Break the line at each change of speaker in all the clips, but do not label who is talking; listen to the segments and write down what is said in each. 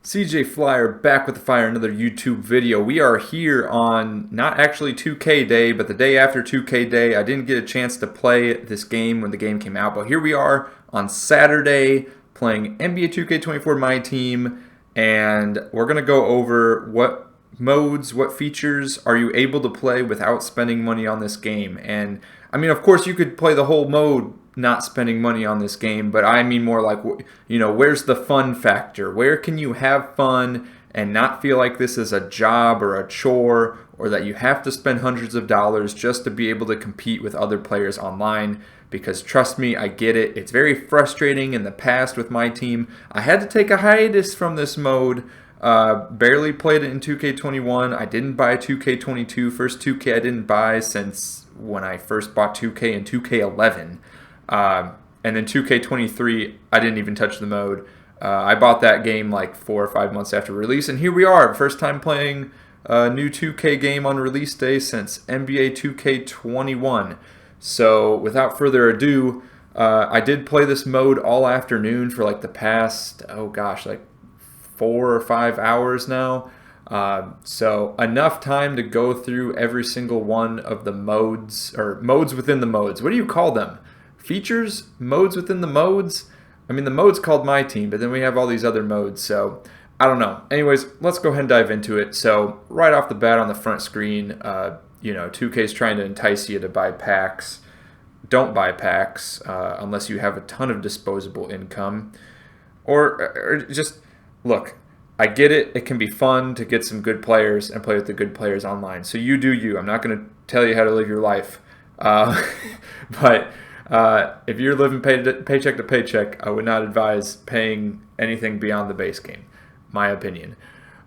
CJ Flyer back with the fire, another YouTube video. We are here on not actually 2K day, but the day after 2K day. I didn't get a chance to play this game when the game came out, but here we are on Saturday playing NBA 2K24 My Team, and we're going to go over what modes, what features are you able to play without spending money on this game. And I mean, of course, you could play the whole mode not spending money on this game, but I mean more like, where's the fun factor? Where can you have fun and not feel like this is a job or a chore, or that you have to spend hundreds of dollars just to be able to compete with other players online? Because trust me, I get it. It's very frustrating. In the past with my team, I had to take a hiatus from this mode. Barely played it in 2K21. I didn't buy 2K22. First 2K I didn't buy since when I first bought 2K in 2K11. And then 2K23, I didn't even touch the mode. I bought that game like 4 or 5 months after release, and here we are, first time playing a new 2K game on release day since NBA 2K21. So without further ado, I did play this mode all afternoon for like the past, like 4 or 5 hours now. So enough time to go through every single one of the modes, or modes within the modes. What do you call them? Features? Modes within the modes? I mean, the mode's called My Team, but then we have all these other modes, so I don't know. Anyways, let's go ahead and dive into it. So right off the bat on the front screen, 2K's trying to entice you to buy packs. Don't buy packs unless you have a ton of disposable income. Or just, look, I get it. It can be fun to get some good players and play with the good players online. So you do you. I'm not going to tell you how to live your life. But if you're living paycheck to paycheck, I would not advise paying anything beyond the base game, my opinion.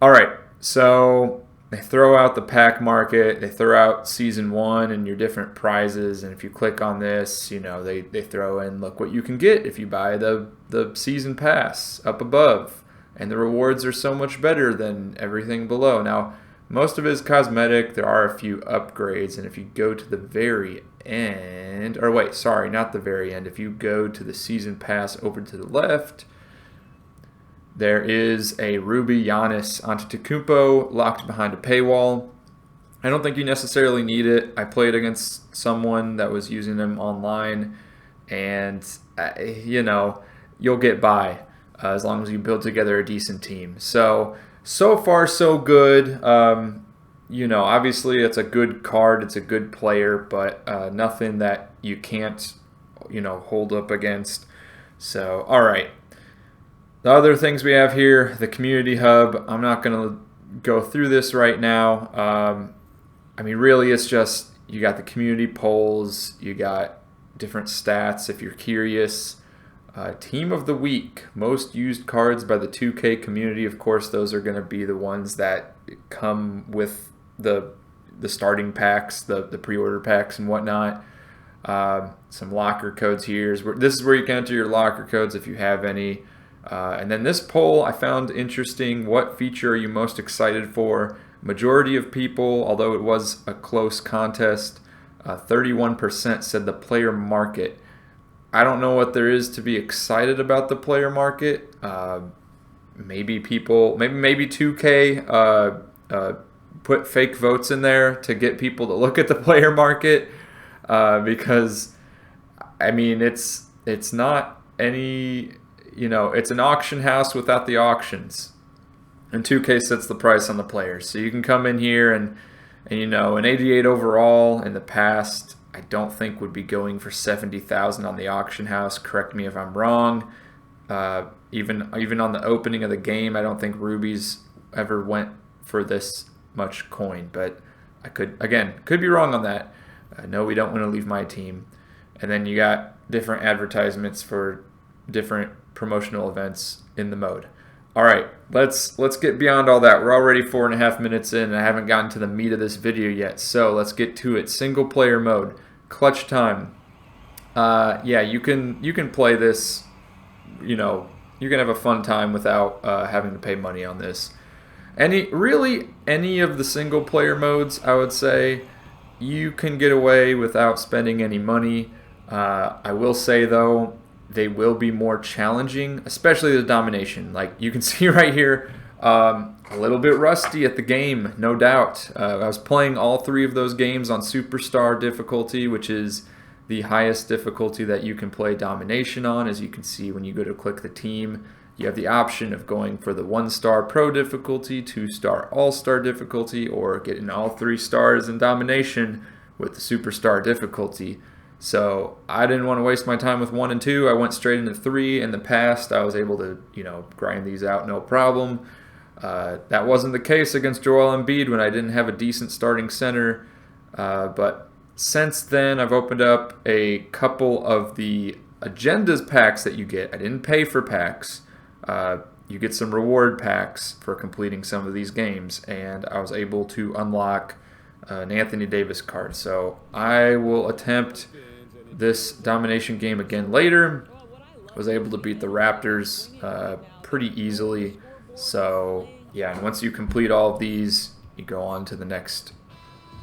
All right, so they throw out the pack market, they throw out season 1 and your different prizes, and if you click on this, they throw in, look what you can get if you buy the season pass up above, and the rewards are so much better than everything below. Now, most of it is cosmetic. There are a few upgrades, and if you go to the very end, or wait, sorry, not the very end. If you go to the season pass over to the left, there is a Ruby Giannis Antetokounmpo locked behind a paywall. I don't think you necessarily need it. I played against someone that was using them online, and you'll get by as long as you build together a decent team. So far so good. Obviously it's a good card, it's a good player, but nothing that you can't, hold up against. So, all right. The other things we have here, the community hub. I'm not going to go through this right now. Really, it's just you got the community polls, you got different stats if you're curious. Team of the week, most used cards by the 2K community. Of course, those are going to be the ones that come with the starting packs, the pre-order packs and whatnot. Some locker codes here. This is where you can enter your locker codes if you have any. And then this poll I found interesting. What feature are you most excited for? Majority of people, although it was a close contest, 31% said the player market. I don't know what there is to be excited about the player market. Maybe 2K put fake votes in there to get people to look at the player market, because I mean it's not any, it's an auction house without the auctions, and 2K sets the price on the players. So you can come in here and an 88 overall in the past, I don't think would be going for 70,000 on the auction house. Correct me if I'm wrong. Even on the opening of the game, I don't think Rubies ever went for this much coin, but I could be wrong on that. No, we don't want to leave my team. And then you got different advertisements for different promotional events in the mode. All right, let's get beyond all that. We're already 4.5 minutes in, and I haven't gotten to the meat of this video yet. So let's get to it. Single player mode, clutch time. You can play this. You can have a fun time without having to pay money on this. Any of the single player modes, I would say you can get away without spending any money. I will say though, they will be more challenging, especially the domination. Like you can see right here, A little bit rusty at the game, no doubt. I was playing all 3 of those games on Superstar difficulty, which is the highest difficulty that you can play Domination on. As you can see when you go to click the team, you have the option of going for the 1-star Pro difficulty, 2-star All-Star difficulty, or getting all 3 stars in Domination with the Superstar difficulty. So I didn't want to waste my time with 1 and 2. I went straight into 3. In the past, I was able to, grind these out no problem. That wasn't the case against Joel Embiid when I didn't have a decent starting center. But since then, I've opened up a couple of the agendas packs that you get. I didn't pay for packs. You get some reward packs for completing some of these games, and I was able to unlock an Anthony Davis card. So I will attempt this domination game again later. I was able to beat the Raptors pretty easily. So yeah, and once you complete all of these, you go on to the next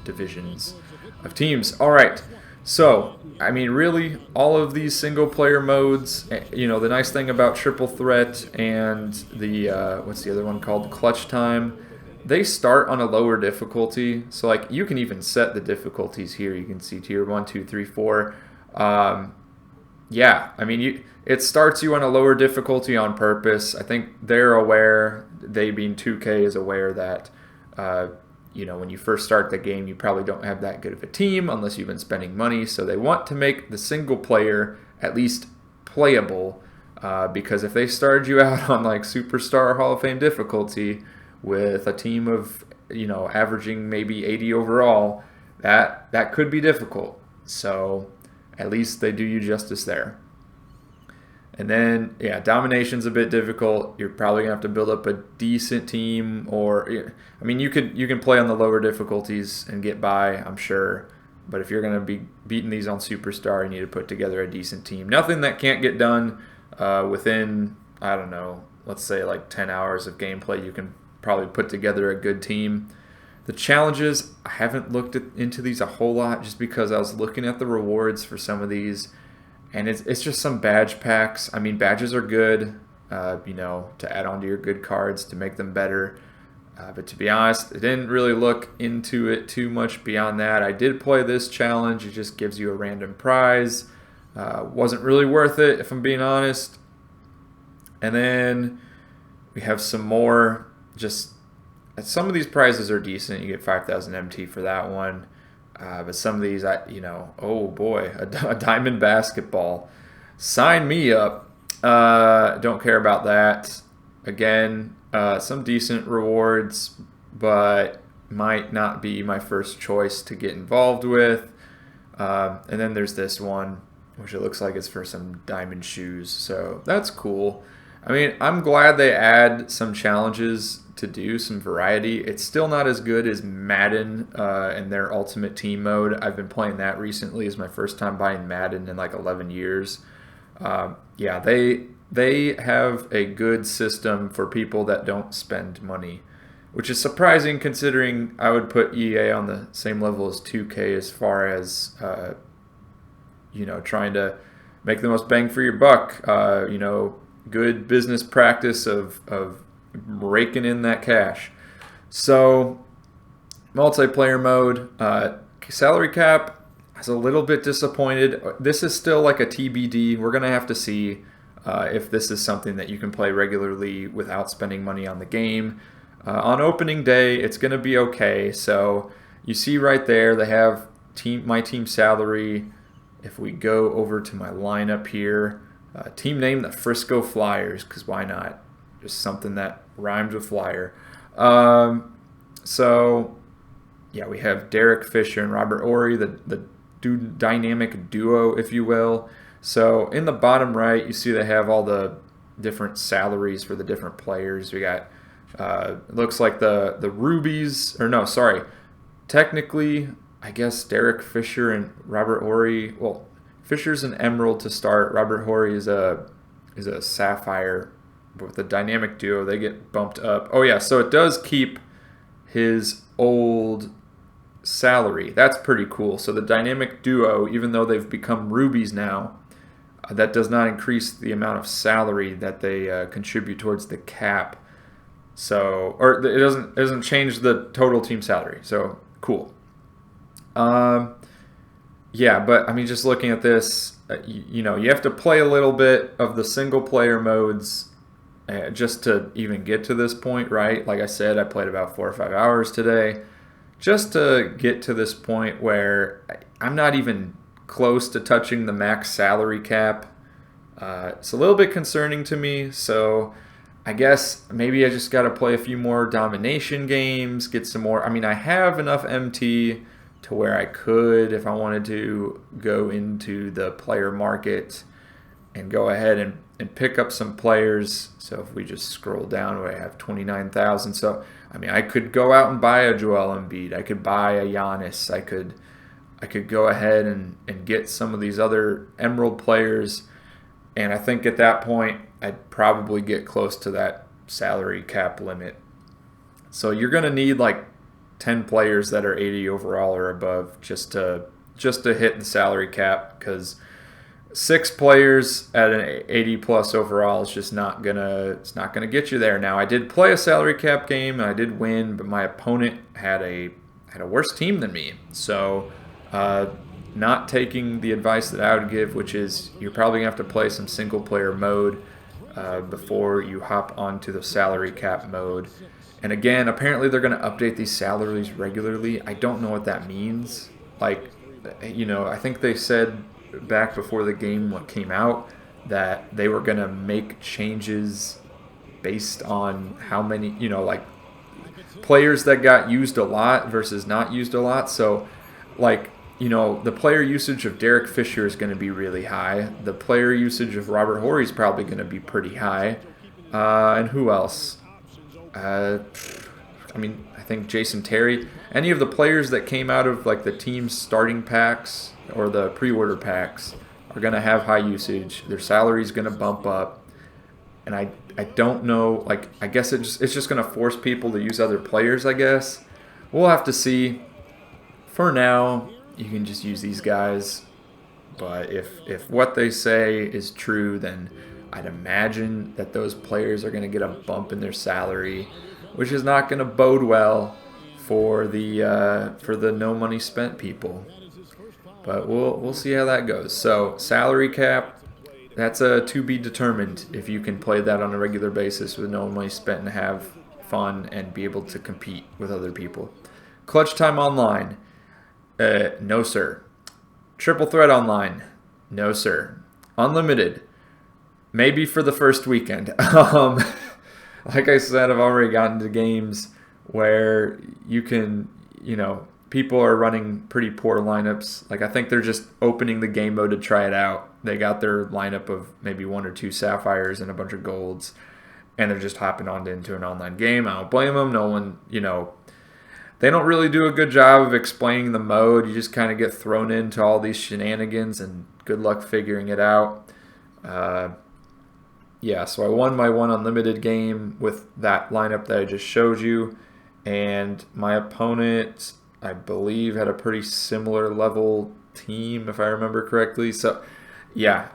divisions of teams. All right. So, I mean, really, all of these single-player modes, the nice thing about Triple Threat and the, what's the other one called, the Clutch Time, they start on a lower difficulty. So, like, you can even set the difficulties here. You can see tier 1, 2, 3, 4. Yeah, I mean, it starts you on a lower difficulty on purpose. I think they're aware, they being 2K is aware that, when you first start the game, you probably don't have that good of a team unless you've been spending money. So they want to make the single player at least playable, because if they started you out on like Superstar Hall of Fame difficulty with a team of, averaging maybe 80 overall, that could be difficult. So at least they do you justice there. And then, yeah, domination's a bit difficult. You're probably gonna have to build up a decent team, or I mean, you can play on the lower difficulties and get by, I'm sure. But if you're gonna be beating these on Superstar, you need to put together a decent team. Nothing that can't get done within, I don't know, let's say like 10 hours of gameplay. You can probably put together a good team. The challenges, I haven't looked into these a whole lot, just because I was looking at the rewards for some of these. And it's just some badge packs. I mean, badges are good, to add on to your good cards to make them better. But to be honest, I didn't really look into it too much beyond that. I did play this challenge. It just gives you a random prize. Wasn't really worth it, if I'm being honest. And then we have some more. Just some of these prizes are decent. You get 5,000 MT for that one. But some of these, oh boy, a diamond basketball. Sign me up. Don't care about that. Again, some decent rewards, but might not be my first choice to get involved with. And then there's this one, which it looks like it's for some diamond shoes. So that's cool. I mean, I'm glad they add some challenges to do some variety. It's still not as good as Madden and their Ultimate Team mode. I've been playing that recently. It's my first time buying Madden in like 11 years. Yeah, they have a good system for people that don't spend money, which is surprising considering I would put EA on the same level as 2K as far as trying to make the most bang for your buck. Good business practice of raking in that cash. So multiplayer mode, salary cap, I was a little bit disappointed. This is still like a TBD. We're gonna have to see if this is something that you can play regularly without spending money on the game. On opening day, it's gonna be okay. So you see right there, they have my team salary. If we go over to my lineup here, team name the Frisco Flyers, because why not? Just something that rhymes with flyer. So, yeah, we have Derek Fisher and Robert Horry, the dynamic duo, if you will. So, in the bottom right, you see they have all the different salaries for the different players. We got, it looks like the Rubies, or no, sorry. Technically, I guess Derek Fisher and Robert Horry, well, Fisher's an emerald to start. Robert Horry is a sapphire. But with the dynamic duo, they get bumped up. Oh yeah, so it does keep his old salary. That's pretty cool. So the dynamic duo, even though they've become rubies now, that does not increase the amount of salary that they contribute towards the cap. So, or it doesn't change the total team salary. So cool. Um, yeah, but I mean, just looking at this, you have to play a little bit of the single player modes just to even get to this point, right? Like I said, I played about 4 or 5 hours today just to get to this point where I'm not even close to touching the max salary cap. It's a little bit concerning to me, so I guess maybe I just got to play a few more domination games, get some more. I mean, I have enough MT to where I could, if I wanted to, go into the player market and go ahead and pick up some players. So if we just scroll down, I have 29,000. So, I mean, I could go out and buy a Joel Embiid. I could buy a Giannis. I could go ahead and get some of these other Emerald players. And I think at that point, I'd probably get close to that salary cap limit. So you're going to need like 10 players that are 80 overall or above just to hit the salary cap, because 6 players at an 80 plus overall is just not gonna get you there. Now I did play a salary cap game and I did win, but my opponent had a worse team than me. So not taking the advice that I would give, which is you're probably gonna have to play some single player mode before you hop onto the salary cap mode. And again, apparently they're going to update these salaries regularly. I don't know what that means. Like, I think they said back before the game came out that they were going to make changes based on how many, like players that got used a lot versus not used a lot. So, like, the player usage of Derek Fisher is going to be really high. The player usage of Robert Horry is probably going to be pretty high. And who else? I think Jason Terry. Any of the players that came out of like the team's starting packs or the pre-order packs are going to have high usage. Their salary is going to bump up. And I don't know, like, I guess it's just going to force people to use other players, I guess. We'll have to see. For now, you can just use these guys. But if what they say is true, then I'd imagine that those players are going to get a bump in their salary, which is not going to bode well for the no money spent people. But we'll see how that goes. So salary cap, that's a to be determined if you can play that on a regular basis with no money spent and have fun and be able to compete with other people. Clutch Time Online, no sir. Triple Threat Online, no sir. Unlimited, maybe for the first weekend. Like I said, I've already gotten to games where you can, people are running pretty poor lineups. Like, I think they're just opening the game mode to try it out. They got their lineup of maybe 1 or 2 sapphires and a bunch of golds, and they're just hopping on into an online game. I don't blame them. No one, they don't really do a good job of explaining the mode. You just kind of get thrown into all these shenanigans, and good luck figuring it out. Yeah, so I won my 1 unlimited game with that lineup that I just showed you, and my opponent, I believe, had a pretty similar level team, if I remember correctly. So, yeah,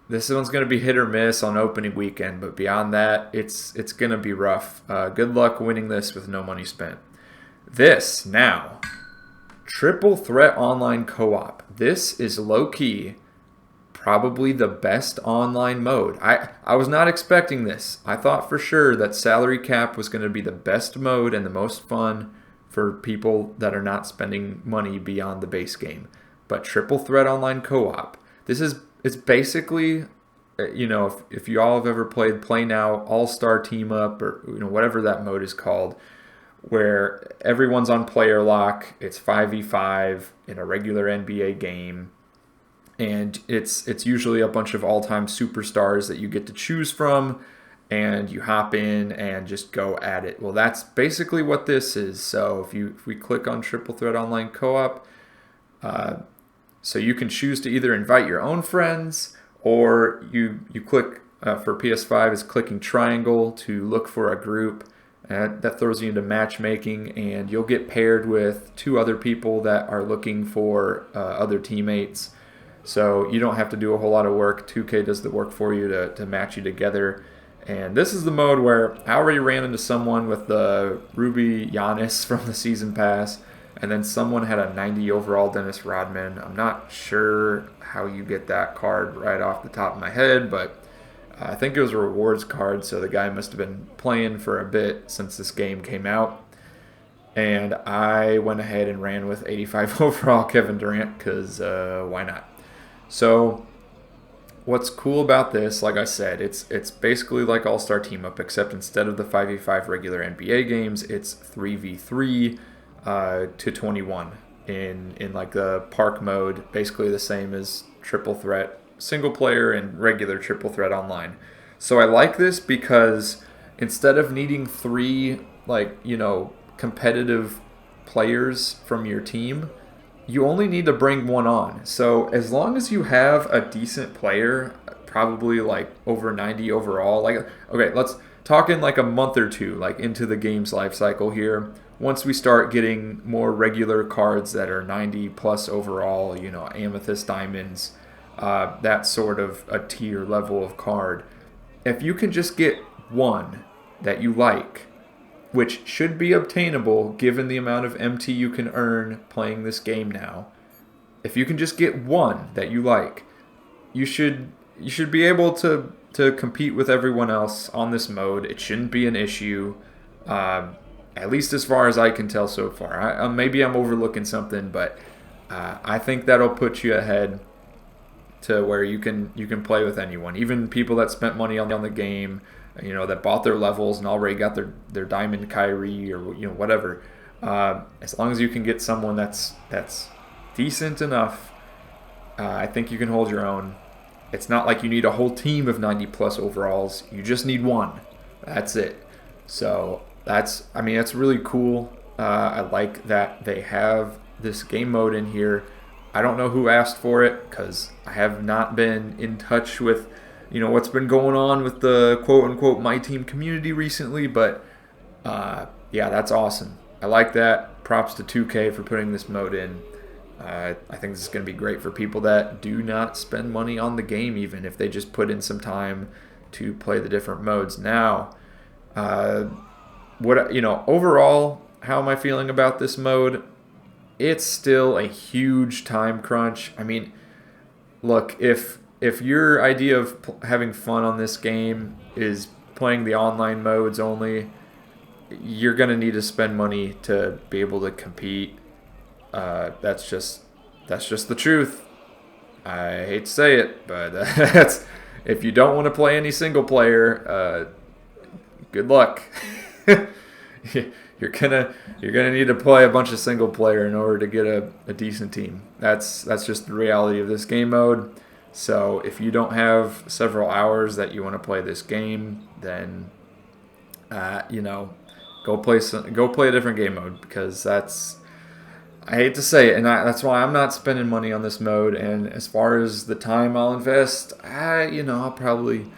this one's going to be hit or miss on opening weekend, but beyond that, it's going to be rough. Good luck winning this with no money spent. This, now, Triple Threat Online Co-op. This is low-key probably the best online mode. I was not expecting this. I thought for sure that salary cap was going to be the best mode and the most fun for people that are not spending money beyond the base game. But Triple Threat Online Co-op, it's basically, if you all have ever played Play Now All-Star Team Up, or whatever that mode is called, where everyone's on player lock. It's 5v5 in a regular NBA game. And it's usually a bunch of all-time superstars that you get to choose from, and you hop in and just go at it. Well, that's basically what this is. So if we click on Triple Threat Online Co-op, so you can choose to either invite your own friends, or you click, for PS5 is clicking triangle to look for a group. That throws you into matchmaking, and you'll get paired with 2 other people that are looking for other teammates. So you don't have to do a whole lot of work. 2K does the work for you to match you together. And this is the mode where I already ran into someone with the Ruby Giannis from the season pass, and then someone had a 90 overall Dennis Rodman. I'm not sure how you get that card right off the top of my head, but I think it was a rewards card, so the guy must have been playing for a bit since this game came out. And I went ahead and ran with 85 overall Kevin Durant because why not? So what's cool about this, like I said, it's basically like All-Star Team Up, except instead of the 5v5 regular NBA games, it's 3v3 to 21 in like the park mode, basically the same as triple threat single player and regular triple threat online. So I like this because instead of needing 3 competitive players from your team, you only need to bring 1 on. So as long as you have a decent player, probably like over 90 overall, like, okay, let's talk in like a month or 2, like into the game's life cycle here. Once we start getting more regular cards that are 90 plus overall, amethyst diamonds, that sort of a tier level of card. If you can just get 1 that you like, which should be obtainable given the amount of MT you can earn playing this game now. If you can just get 1 that you like, you should be able to compete with everyone else on this mode. It shouldn't be an issue, at least as far as I can tell so far. Maybe I'm overlooking something, but I think that'll put you ahead to where you can play with anyone, even people that spent money on the game, that bought their levels and already got their diamond Kyrie or whatever. As long as you can get someone that's decent enough, I think you can hold your own. It's not like you need a whole team of 90 plus overalls. You just need 1. That's it. So that's really cool. I like that they have this game mode in here. I don't know who asked for it because I have not been in touch with what's been going on with the quote-unquote MyTeam community recently, but yeah, that's awesome. I like that. Props to 2K for putting this mode in. I think this is going to be great for people that do not spend money on the game, even if they just put in some time to play the different modes. Now, overall, how am I feeling about this mode? It's still a huge time crunch. I mean, look, if your idea of having fun on this game is playing the online modes only, you're going to need to spend money to be able to compete. That's just the truth. I hate to say it, but that's if you don't want to play any single player, good luck. You're gonna need to play a bunch of single player in order to get a decent team. That's just the reality of this game mode. So if you don't have several hours that you want to play this game, then go play a different game mode, because I hate to say it, and that's why I'm not spending money on this mode. And as far as the time I'll invest, I'll probably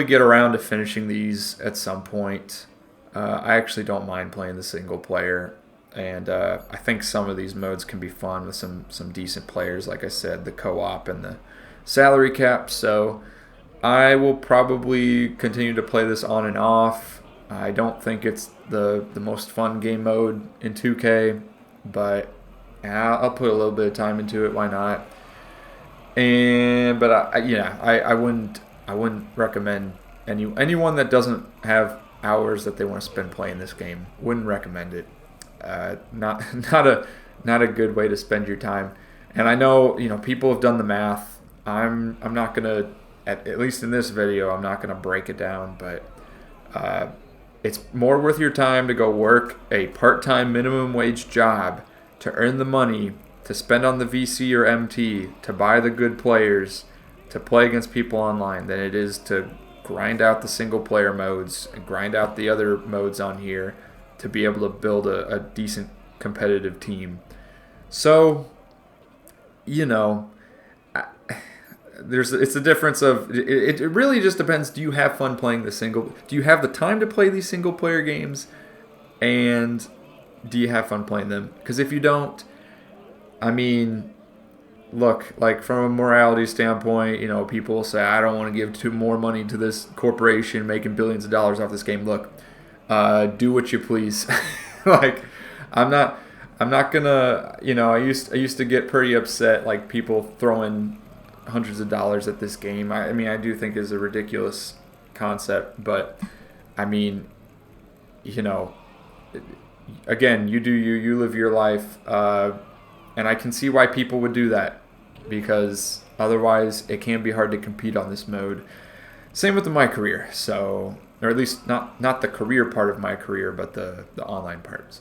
get around to finishing these at some point. I actually don't mind playing the single player, and I think some of these modes can be fun with some decent players. Like I said, the co-op and the salary cap. So I will probably continue to play this on and off. I don't think it's the most fun game mode in 2K, but I'll put a little bit of time into it. Why not? But I wouldn't recommend anyone that doesn't have hours that they want to spend playing this game. Wouldn't recommend it. Not a good way to spend your time. And I know people have done the math. I'm not gonna, at least in this video, I'm not gonna break it down, but it's more worth your time to go work a part-time minimum wage job to earn the money to spend on the VC or MT to buy the good players to play against people online than it is to grind out the single player modes and grind out the other modes on here to be able to build a decent competitive team. So, it's the difference of it really just depends. Do you have fun playing do you have the time to play these single player games, and do you have fun playing them? Because if you don't, look, like from a morality standpoint, you know, people say I don't want to give too more money to this corporation making billions of dollars off this game. Look, do what you please. Like, I'm not, I'm not gonna, you know, I used to get pretty upset, like people throwing hundreds of dollars at this game. I mean, I do think is a ridiculous concept, but I mean, you know, again, you do you, you live your life, and I can see why people would do that because otherwise it can be hard to compete on this mode. Same with my career, so or at least not the career part of my career, but the online parts.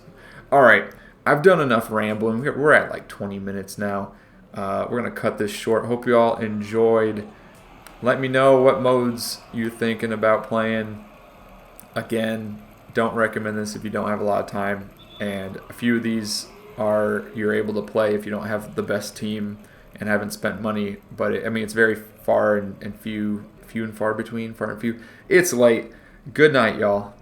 All right, I've done enough rambling. We're at like 20 minutes now. We're gonna cut this short. Hope you all enjoyed. Let me know what modes you're thinking about playing. Again, don't recommend this if you don't have a lot of time, and a few of these are you're able to play if you don't have the best team and haven't spent money. But I mean, it's very far and few and far between, far and few. It's late. Good night, y'all.